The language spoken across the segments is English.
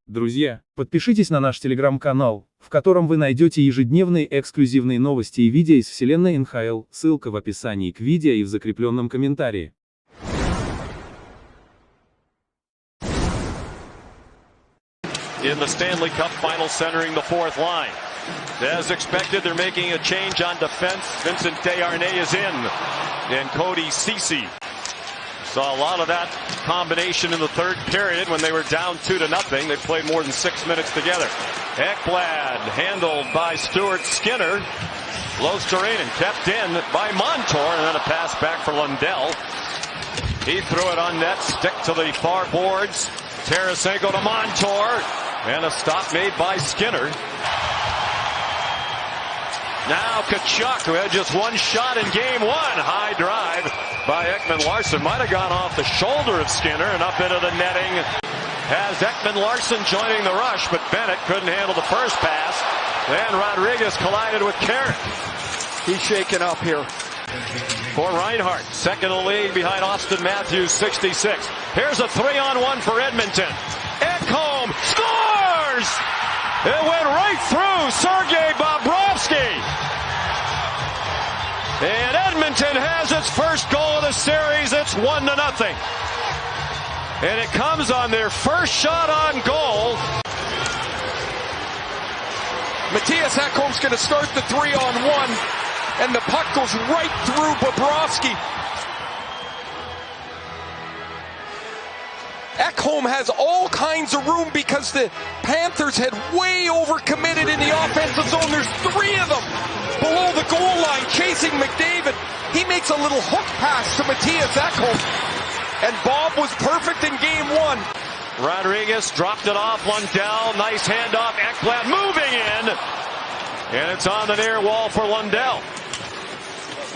Друзья, подпишитесь на наш телеграм-канал, в котором вы найдете ежедневные эксклюзивные новости и видео из вселенной НХЛ, ссылка в описании к видео и в закрепленном комментарии. In the Stanley Cup final, centering the fourth line. As expected, they're making a change on defense. Vincent Desharnais is in, and Cody Ceci. Saw a lot of that combination in the third period when they were down 2-0. They played more than 6 minutes together. Ekblad handled by Stuart Skinner. Low terrain and kept in by Montour, and then a pass back for Lundell. He threw it on net, stick to the far boards. Tarashenko to Montour, and a stop made by Skinner. Now Tkachuk, who had just one shot in game one. High drive by Ekman-Larsson. Might have gone off the shoulder of Skinner and up into the netting. Has Ekman-Larson joining the rush, but Bennett couldn't handle the first pass. Then Rodrigues collided with Carrick. He's shaken up here. For Reinhart, second in the league behind Austin Matthews, 66. Here's a 3-on-1 for Edmonton. Ekholm scores! It went right through Sergei Bobrovский. And Edmonton has its first goal of the series. It's 1-0. And it comes on their first shot on goal. Mаттиаса Ekholm's going to start the 3-on-1. And the puck goes right through Bobrovский. Ekholm has all kinds of room because the Panthers had way overcommitted in the offensive zone. There's 3 of them below the goal line chasing McDavid. He makes a little hook pass to Mаттhias Ekholm. And Bob was perfect in game one. Rodrigues dropped it off. Lundell, nice handoff. Ekblad moving in. And it's on the near wall for Lundell.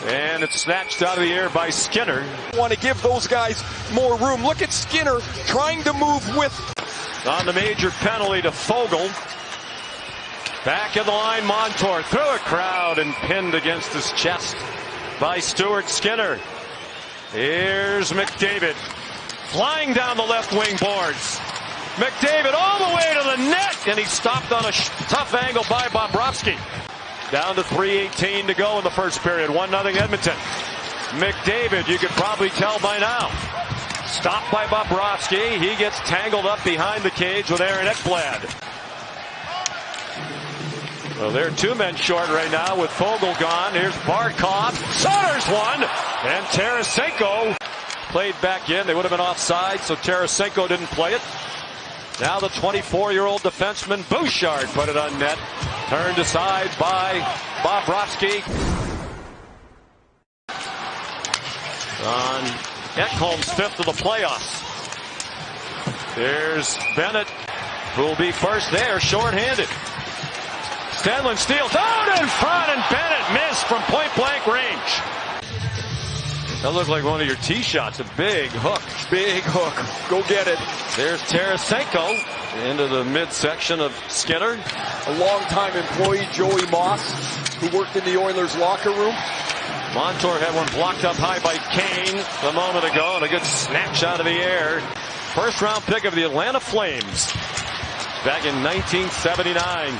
And it's snatched out of the air by Skinner. Want to give those guys more room. Look at Skinner trying to move with. On the major penalty to Foegele. Back in the line, Montour through a crowd and pinned against his chest by Stuart Skinner. Here's McDavid flying down the left wing boards. McDavid all the way to the net, and he stopped on a tough angle by Bobrovский. Down to 3:18 to go in the first period. 1-0 Edmonton. McDavid, you could probably tell by now. Stopped by Bobrovский. He gets tangled up behind the cage with Aaron Ekblad. Well, they're 2 men short right now with Foegele gone. Here's Barkov. Sutters one. And Tarasenko played back in. They would have been offside, so Tarasenko didn't play it. Now the 24-year-old defenseman Bouchard put it on net. Turned aside by Bobrovский. On Ekholm's 5th of the playoffs. There's Bennett, who will be first there, shorthanded. Stenlund steals out in front, and Bennett missed from point-blank range. That looked like one of your tee shots. A big hook. Big hook. Go get it. There's Tarasenko into the midsection of Skinner. A longtime employee, Joey Moss, who worked in the Oilers locker room. Montour had one blocked up high by Kane a moment ago, and a good snatch out of the air. First round pick of the Atlanta Flames back in 1979.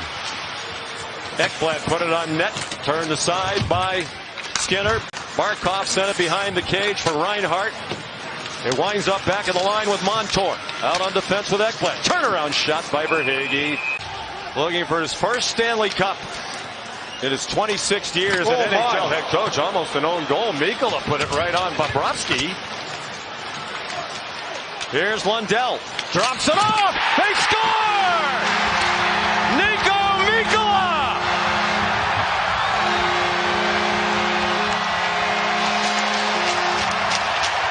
Ekblad put it on net, turned aside by Skinner. Barkov sent it behind the cage for Reinhart. It winds up back in the line with Montour. Out on defense with Ekblad. Turnaround shot by Verhaeghe. Looking for his first Stanley Cup in his 26 years at NHL head coach. Almost an own goal. Mickola put it right on Bobrovский. Here's Lundell. Drops it off. They score! Nikko Mickola!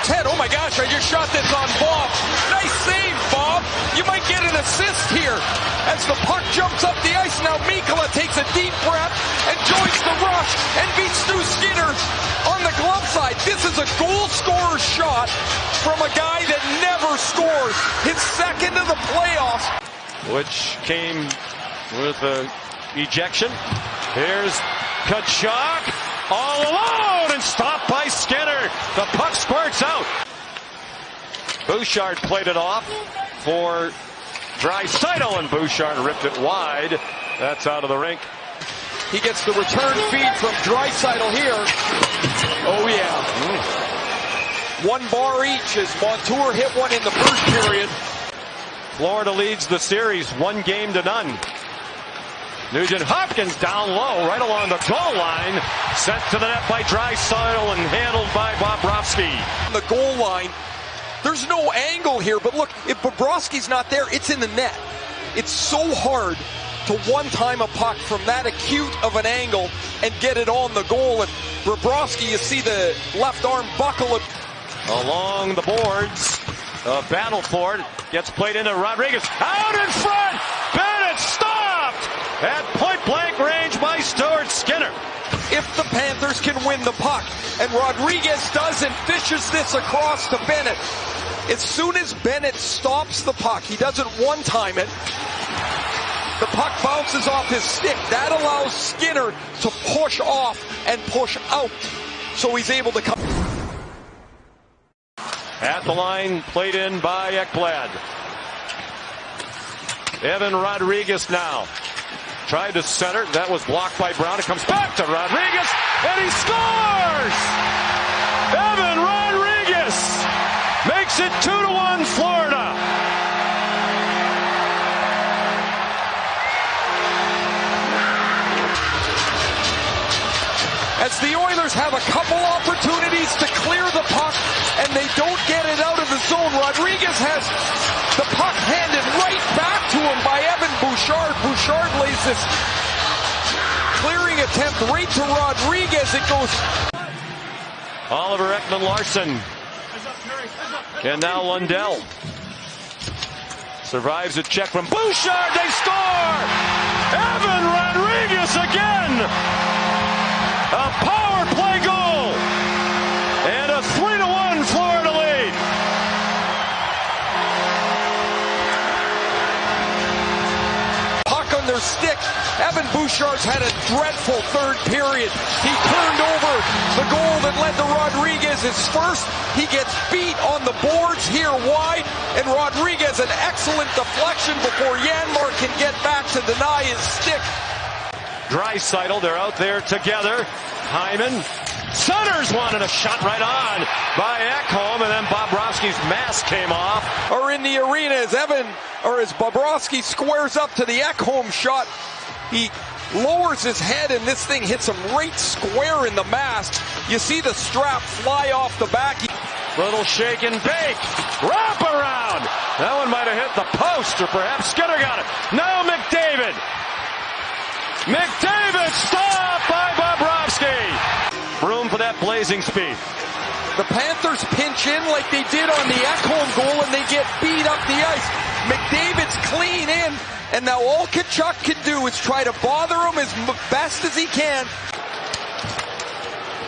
Ted, oh my gosh, I just shot this on Bob. Nice save, Bob. You might get an assist here. As the puck jumps up the ice, now Mickola takes a deep breath and joins the rush and beats through Skinner on the glove side. This is a goal scorer shot from a guy that never scores. His second of the playoffs. Which came with an ejection. Here's Tkachuk all alone and stopped by Skinner. The puck squirts out. Bouchard played it off for Draisaitl, and Bouchard ripped it wide. That's out of the rink. He gets the return feed from Draisaitl here. Oh, yeah. One bar each as Montour hit one in the first period. Florida leads the series 1-0. Nugent Hopkins down low, right along the goal line. Sent to the net by Draisaitl and handled by Bobrovsky. On the goal line, there's no angle here, but look, if Bobrovsky's not there, it's in the net. It's so hard to one-time a puck from that acute of an angle and get it on the goal. And Bobrovsky, you see the left arm buckle it. Along the boards, a battle for it. Gets played into Rodrigues. Out in front! Bennett stopped! At point-blank range by Stuart Skinner. If the Panthers can win the puck, and Rodrigues does and fishes this across to Bennett. As soon as Bennett stops the puck, he doesn't one-time it. The puck bounces off his stick. That allows Skinner to push off and push out. So he's able to come. At the line, played in by Ekblad. Evan Rodrigues now. Tried to center. That was blocked by Brown. It comes back to Rodrigues, and he scores! Evan Rodrigues makes it 2-1 Florida. As the Oilers have a couple opportunities to clear the puck, and they don't get it out of the zone. Rodrigues has the puck handed right back to him by Evan Bouchard. Bouchard lays this clearing attempt right to Rodrigues. It goes. Oliver Ekman-Larson. And now Lundell. Survives a check from Bouchard. They score! Evan Rodrigues again! A power play goal! And a 3-1 Florida lead. Puck on their stick. Evan Bouchard's had a dreadful third period. He turned over the goal that led to Rodrigues. His first, he gets beat on the boards here wide. And Rodrigues, an excellent deflection before Janmark can get back to deny his stick. Draisaitl, they're out there together. Hyman centers one, and a shot right on by Ekholm, and then Bobrovsky's mask came off. Are in the arena as as Bobrovsky squares up to the Ekholm shot. He lowers his head, and this thing hits him right square in the mask. You see the strap fly off the back. Little shake and bake. Wrap around. That one might have hit the post, or perhaps Skinner got it. Now McDavid. McDavid stopped by Bobrovsky. Room for that blazing speed. The Panthers pinch in like they did on the Ekholm goal, and they get beat up the ice. McDavid's clean in, and now all Tkachuk can do is try to bother him as best as he can.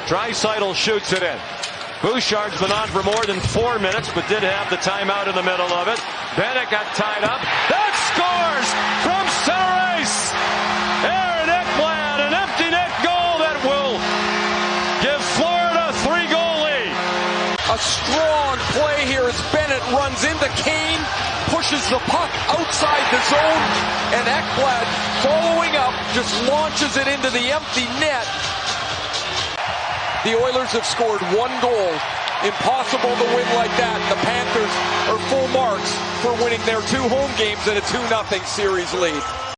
Draisaitl shoots it in. Bouchard's been on for more than 4 minutes, but did have the timeout in the middle of it. Bennett got tied up. That scores from center ice. Aaron Ekblad, an empty net goal that will give Florida a 3-goal lead. A strong play here as Bennett runs into Kane, pushes the puck outside the zone, and Ekblad, following up, just launches it into the empty net. The Oilers have scored 1 goal. Impossible to win like that. The Panthers are full marks for winning their 2 home games and a 2-0 series lead.